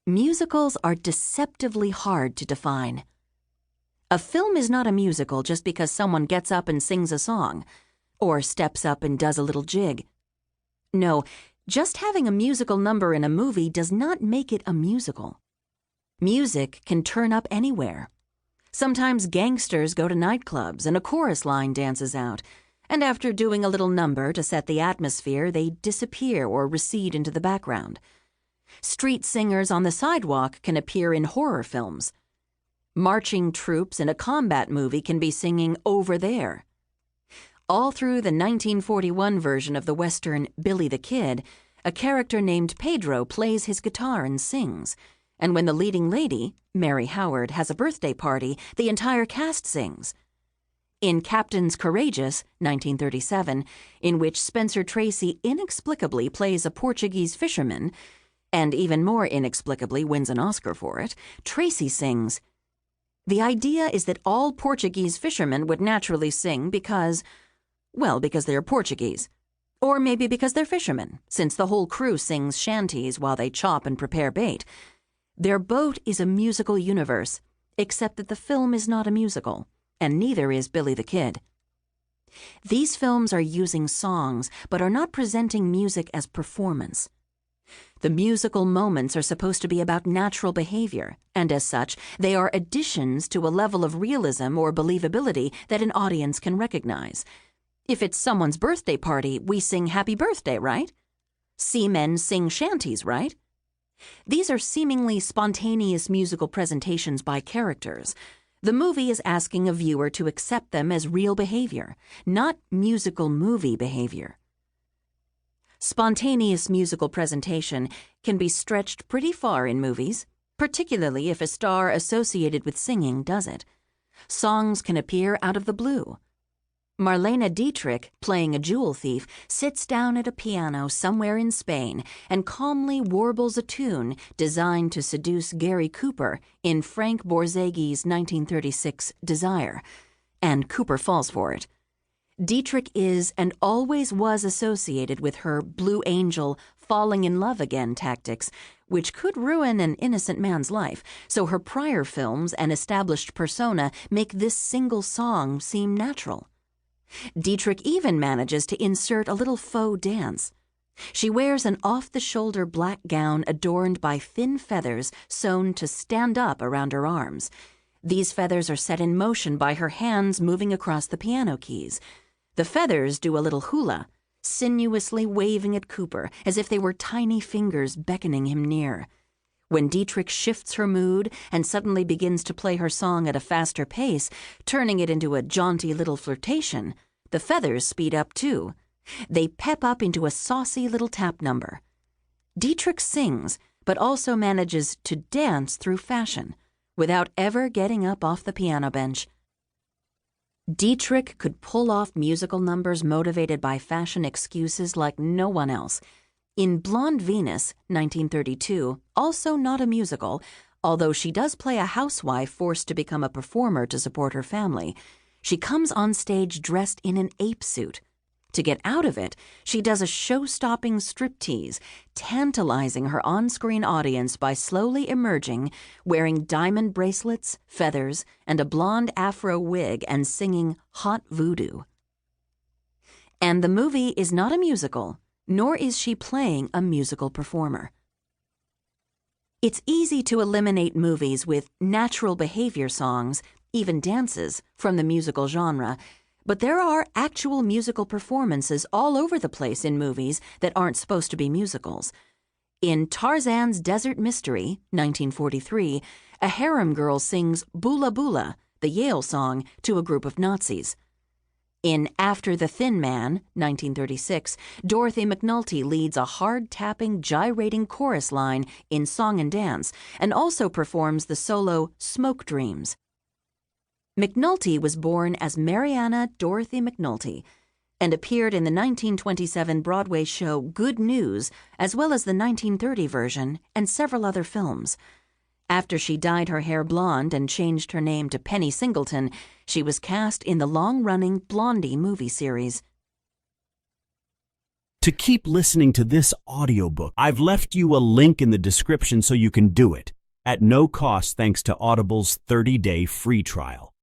Musicals are deceptively hard to define. A film is not a musical just because someone gets up and sings a song, or steps up and does a little jig. No, just having a musical number in a movie does not make it a musical. Music can turn up anywhere. Sometimes gangsters go to nightclubs and a chorus line dances out, and after doing a little number to set the atmosphere, they disappear or recede into the background. Street singers on the sidewalk can appear in horror films. Marching troops in a combat movie can be singing "Over There." All through the 1941 version of the Western Billy the Kid, a character named Pedro plays his guitar and sings. And when the leading lady, Mary Howard, has a birthday party, the entire cast sings. In Captains Courageous, 1937, in which Spencer Tracy inexplicably plays a Portuguese fisherman, and even more inexplicably wins an Oscar for it, Tracy sings. The idea is that all Portuguese fishermen would naturally sing because they're Portuguese. Or maybe because they're fishermen, since the whole crew sings shanties while they chop and prepare bait. Their boat is a musical universe, except that the film is not a musical, and neither is Billy the Kid. These films are using songs, but are not presenting music as performance. The musical moments are supposed to be about natural behavior, and as such, they are additions to a level of realism or believability that an audience can recognize. If it's someone's birthday party, we sing happy birthday, right? Seamen sing shanties, right? These are seemingly spontaneous musical presentations by characters. The movie is asking a viewer to accept them as real behavior, not musical movie behavior. Spontaneous musical presentation can be stretched pretty far in movies, particularly if a star associated with singing does it. Songs can appear out of the blue. Marlene Dietrich, playing a jewel thief, sits down at a piano somewhere in Spain and calmly warbles a tune designed to seduce Gary Cooper in Frank Borzegui's 1936 Desire, and Cooper falls for it. Dietrich is and always was associated with her Blue Angel falling in love again tactics, which could ruin an innocent man's life, so her prior films and established persona make this single song seem natural. Dietrich even manages to insert a little faux dance. She wears an off-the-shoulder black gown adorned by thin feathers sewn to stand up around her arms. These feathers are set in motion by her hands moving across the piano keys. The feathers do a little hula, sinuously waving at Cooper as if they were tiny fingers beckoning him near. When Dietrich shifts her mood and suddenly begins to play her song at a faster pace, turning it into a jaunty little flirtation, the feathers speed up too. They pep up into a saucy little tap number. Dietrich sings, but also manages to dance through fashion, without ever getting up off the piano bench. Dietrich could pull off musical numbers motivated by fashion excuses like no one else. In Blonde Venus, 1932, also not a musical, although she does play a housewife forced to become a performer to support her family, she comes on stage dressed in an ape suit. To get out of it, she does a show-stopping striptease, tantalizing her on-screen audience by slowly emerging, wearing diamond bracelets, feathers, and a blonde afro wig and singing Hot Voodoo. And the movie is not a musical, nor is she playing a musical performer. It's easy to eliminate movies with natural behavior songs, even dances, from the musical genre, but there are actual musical performances all over the place in movies that aren't supposed to be musicals. In Tarzan's Desert Mystery, 1943, a harem girl sings Bula Bula, the Yale song, to a group of Nazis. In After the Thin Man, 1936, Dorothy McNulty leads a hard-tapping, gyrating chorus line in Song and Dance and also performs the solo Smoke Dreams. McNulty was born as Mariana Dorothy McNulty and appeared in the 1927 Broadway show Good News, as well as the 1930 version and several other films. After she dyed her hair blonde and changed her name to Penny Singleton, she was cast in the long-running Blondie movie series. To keep listening to this audiobook, I've left you a link in the description so you can do it, at no cost thanks to Audible's 30-day free trial.